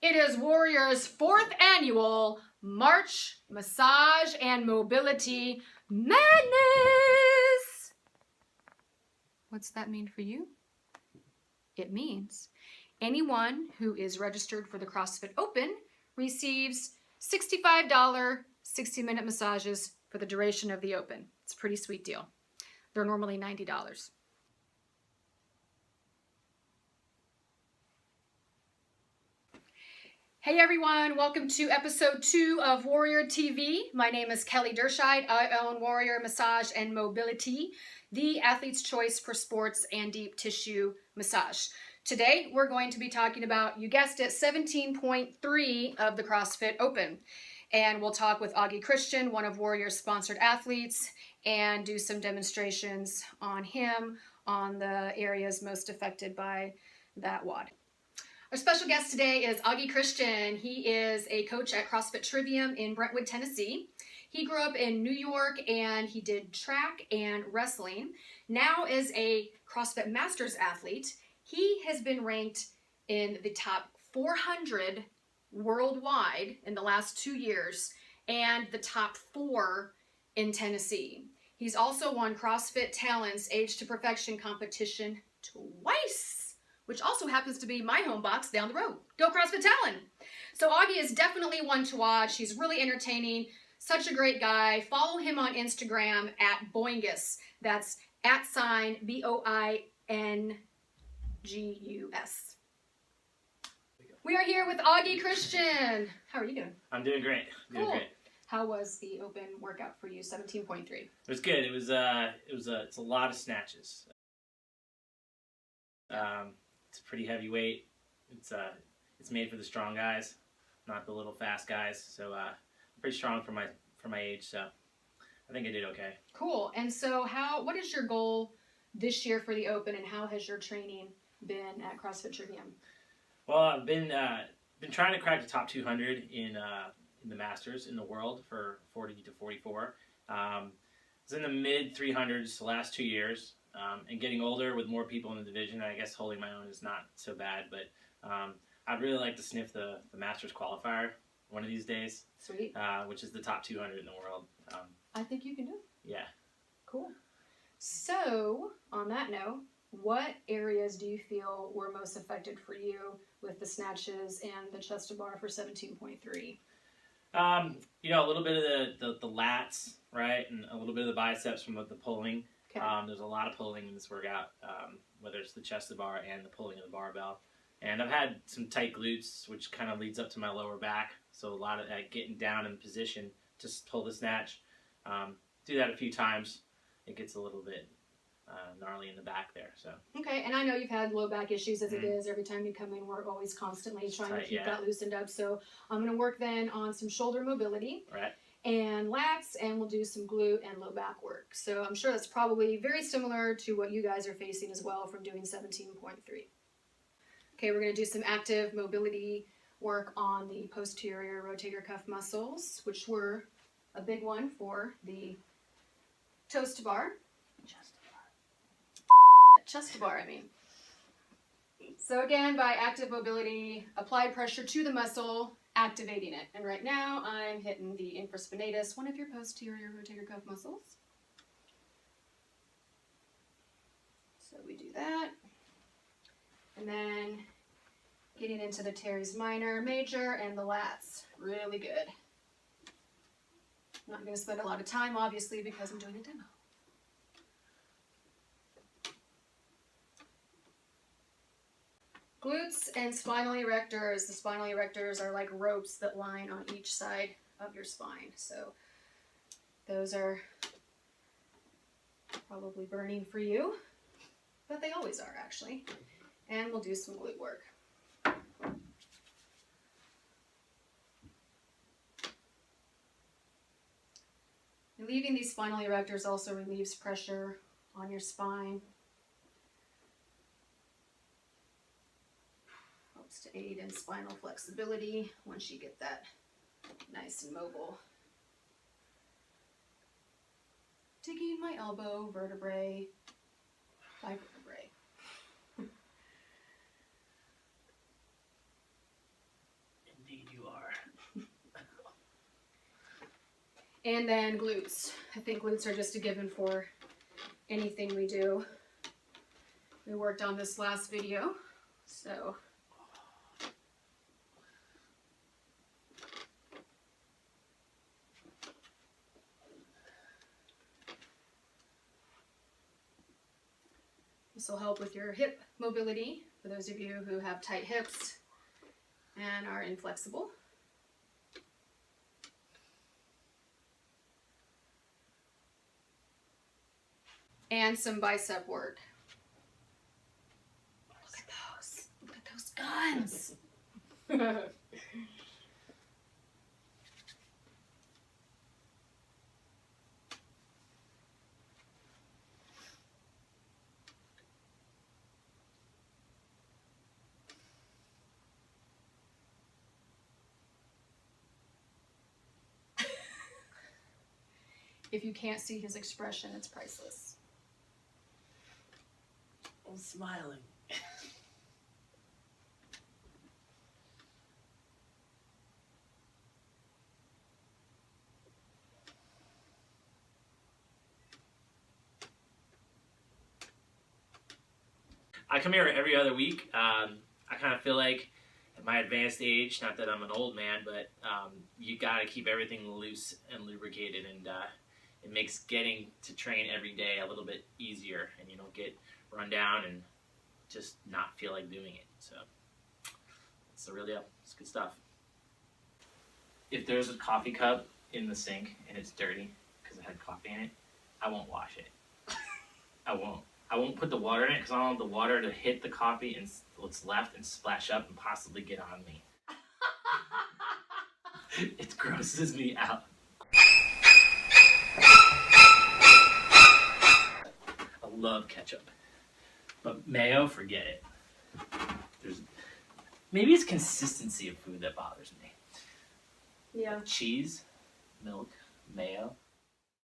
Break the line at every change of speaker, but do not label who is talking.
It is Warrior's 4th annual March Massage and Mobility Madness. What's that mean for you? It means anyone who is registered for the CrossFit Open receives $65 60-minute massages for the duration of the Open. It's a pretty sweet deal. They're normally $90. Hey everyone, welcome to episode 2 of Warrior TV. My name is Kelly Derscheid. I own Warrior Massage and Mobility, the athlete's choice for sports and deep tissue massage. Today we're going to be talking about, you guessed it, 17.3 of the CrossFit Open. And we'll talk with Augie Christian, one of Warrior's sponsored athletes, and do some demonstrations on him on the areas most affected by that WOD. Our special guest today is Augie Christian. He is a coach at CrossFit Trivium in Brentwood, Tennessee. He grew up in New York and he did track and wrestling. Now is a CrossFit Masters athlete. He has been ranked in the top 400 worldwide in the last 2 years and the top 4 in Tennessee. He's also won CrossFit Talent's Age to Perfection competition twice, which also happens to be my home box down the road. Go CrossFit Talent! So Augie is definitely one to watch. He's really entertaining, such a great guy. Follow him on Instagram at Boingus. That's @ BOINGUS. We are here with Augie Christian. How are you doing?
I'm doing great. Great.
How was the open workout for you? 17.3.
It was good. It's a lot of snatches. It's a pretty heavy weight. It's made for the strong guys, not the little fast guys. So I'm pretty strong for my age. So I think I did okay. Cool.
And so what is your goal this year for the Open, and how has your training been at CrossFit Trivium?
Well, I've been trying to crack the top 200 in the Masters in the world for 40 to 44. I was in the mid 300s the last 2 years. And getting older with more people in the division, I guess holding my own is not so bad, but I'd really like to sniff the Masters qualifier one of these days.
Sweet.
Which is the top 200 in the world.
I think you can do it.
Yeah.
Cool. So, on that note, what areas do you feel were most affected for you with the snatches and the chest to bar for 17.3?
A little bit of the lats, right, and a little bit of the biceps from the pulling.
Okay.
There's a lot of pulling in this workout, whether it's the chest to bar and the pulling of the barbell. And I've had some tight glutes, which kind of leads up to my lower back. So a lot of getting down in position to pull the snatch. Do that a few times. It gets a little bit gnarly in the back there. So.
Okay, and I know you've had low back issues as it is. Every time you come in, we're always constantly trying to keep that loosened up. So I'm going to work then on some shoulder mobility.
Right.
And lats, and we'll do some glute and low back work. So I'm sure that's probably very similar to what you guys are facing as well from doing 17.3. Okay, we're going to do some active mobility work on the posterior rotator cuff muscles, which were a big one for the toes to bar. Chest to bar, I mean. So again, by active mobility, apply pressure to the muscle, activating it. And right now, I'm hitting the infraspinatus, one of your posterior rotator cuff muscles. So we do that. And then getting into the teres minor, major, and the lats. Really good. I'm not going to spend a lot of time, obviously, because I'm doing a demo. Glutes and spinal erectors. The spinal erectors are like ropes that line on each side of your spine. So those are probably burning for you, but they always are actually. And we'll do some glute work. Relieving these spinal erectors also relieves pressure on your spine. To aid in spinal flexibility once you get that nice and mobile. Digging my elbow, vertebrae by vertebrae. And then glutes. I think glutes are just a given for anything we do. We worked on this last video, so. This will help with your hip mobility for those of you who have tight hips and are inflexible. And some bicep work. Look at those. Look at those guns. If you can't see his expression, it's priceless.
I'm smiling. I come here every other week. I kind of feel like at my advanced age, not that I'm an old man, but you got to keep everything loose and lubricated, and it makes getting to train every day a little bit easier, and you don't get run down and just not feel like doing it. So it's the real deal. It's good stuff. If there's a coffee cup in the sink and it's dirty because it had coffee in it, I won't wash it. I won't put the water in it because I don't want the water to hit the coffee and what's left and splash up and possibly get on me. It grosses me out. I love ketchup, but mayo, forget it. Maybe it's consistency of food that bothers me.
Yeah.
Cheese, milk, mayo.